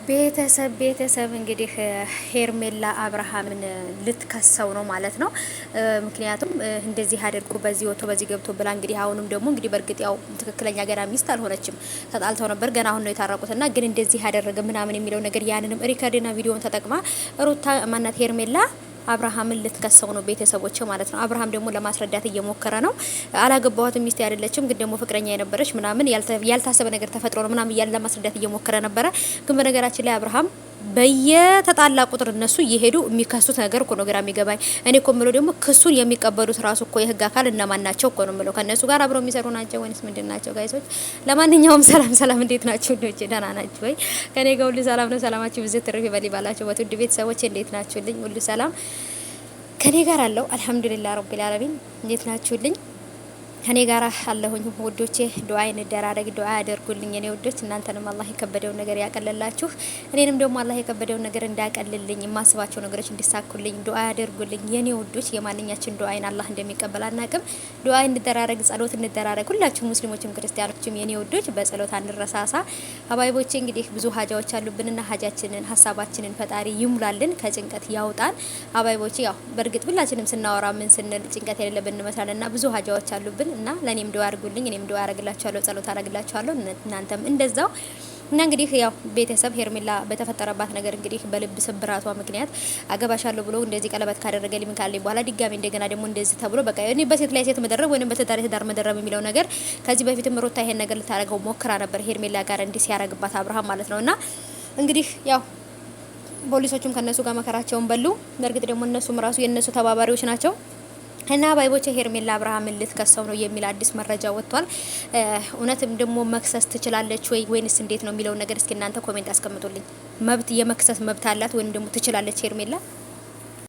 ቤተሰብ እንግዲህ ሄርሜላ አብርሃምን ልትከሰው ነው ማለት ነው። ምክንያቱም እንደዚህ አድርጎ በዚህ ወጥቶ በዚህ ገብቶ ብላ እንግዲህ አሁንም ደግሞ እንግዲህ በእርግጥ ያው ትክክለኛ ገና ሚስት አልሆነችም፣ ተጣልተው ነበር ገና አሁን ነው የታረቁትና ግን እንደዚህ ያደረገ ምናምን የሚለው ነገር ያንንም ሪከርድና ቪዲዮን ተጠቅማ ሩታ ማናት ሄርሜላ አብርሃምን ልትከሰው ነው ቤተሰቦች ማለት ነው። አብርሃም ደግሞ ለማስረዳት እየሞከረ ነው። አላገባኋትም ሚስቴ አይደለችም ግን ደግሞ ፍቅረኛ የነበረች ምናምን ያልታሰበ ነገር ተፈጥሮ ነው ምናምን እያለ ለማስረዳት እየሞከረ ነበረ። ግን በነገራችን ላይ አብርሃም በየተጣላ ቁጥር እነሱ እየሄዱ የሚከሱት ነገር እኮ ነው ግራ የሚገባኝ። እኔ እኮ የምለው ደግሞ ክሱን የሚቀበሉት ራሱ እኮ የህግ አካል እነማን ናቸው እኮ ነው የምለው። ከነሱ ጋር አብረው የሚሰሩ ናቸው ወይስ ምንድን ናቸው ጋይሶች? ለማንኛውም ሰላም እንዴት ናችሁ? ልጆች ደህና ናችሁ ወይ? ከኔ ጋር ሁሉ ሰላም ነው። ሰላማችሁ ብዙ ትርፍ ይበል ይባላችሁ። ውድ ቤተሰቦች እንዴት ናችሁልኝ? ሁሉ ሰላም ከኔ ጋር አለው አልሐምዱሊላህ ረቢል ዓለሚን። እንዴት ናችሁልኝ? ከኔ ጋር አለሁኝ ውዶቼ። ዱአ እንደራረግ፣ ዱአ ያደርጉልኝ የኔ ውዶች። እናንተንም አላህ የከበደውን ነገር ያቀለላችሁ፣ እኔንም ደግሞ አላህ የከበደውን ነገር እንዳቀልልኝ፣ የማስባቸው ነገሮች እንዲሳኩልኝ ዱአ ያደርጉልኝ የኔ ውዶች። የማንኛችን ዱአይን አላህ እንደሚቀበል አናቅም። ዱአ እንደራረግ፣ ጸሎት እንደራረግ። ሁላችሁም ሙስሊሞችም ክርስቲያኖችም የኔ ውዶች በጸሎት አንረሳሳ። አባይቦቼ እንግዲህ ብዙ ሀጃዎች አሉብንና ሀጃችንን ሀሳባችንን ፈጣሪ ይሙላልን፣ ከጭንቀት ያውጣን። አባይቦቼ ያው በእርግጥ ሁላችንም ስናወራ ምን ስንል ጭንቀት የሌለብን እንመስላለንና ብዙ ሀጃዎች አሉብን እና ለኔም ዱአ አድርጉልኝ፣ እኔም ዱአ አረግላችኋለሁ፣ ጸሎት አረግላችኋለሁ፣ እናንተም እንደዛው። እና እንግዲህ ያው ቤተሰብ ሄርሜላ በተፈጠረባት ነገር እንግዲህ በልብ ስብራቷ ምክንያት አገባሻለሁ ብሎ እንደዚህ ቀለበት ካደረገልኝ ምን ካለኝ በኋላ ድጋሚ እንደገና ደግሞ እንደዚህ ተብሎ በቃ እኔ በሴት ላይ ሴት መደረብ ወይንም በትዳር መደረብ የሚለው ነገር ከዚህ በፊትም ሩታ ይሄን ነገር ልታረገው ሞክራ ነበር ሄርሜላ ጋር እንዲህ ሲያረግባት አብርሃም ማለት ነውና እንግዲህ ያው ፖሊሶቹም ከነሱ ጋር መከራቸውን በሉ። በእርግጥ ደግሞ እነሱም ራሱ የነሱ ተባባሪዎች ናቸው። እና ባይቦቼ ሄርሜላ አብርሃምን ልትከሰው ነው የሚል አዲስ መረጃ ወጥቷል። እውነትም ደግሞ መክሰስ ትችላለች ወይንስ እንዴት ነው የሚለው ነገር እስኪ እናንተ ኮሜንት አስቀምጡልኝ። የመክሰስ መብት አላት ወይንም ደግሞ ትችላለች ሄርሜላ?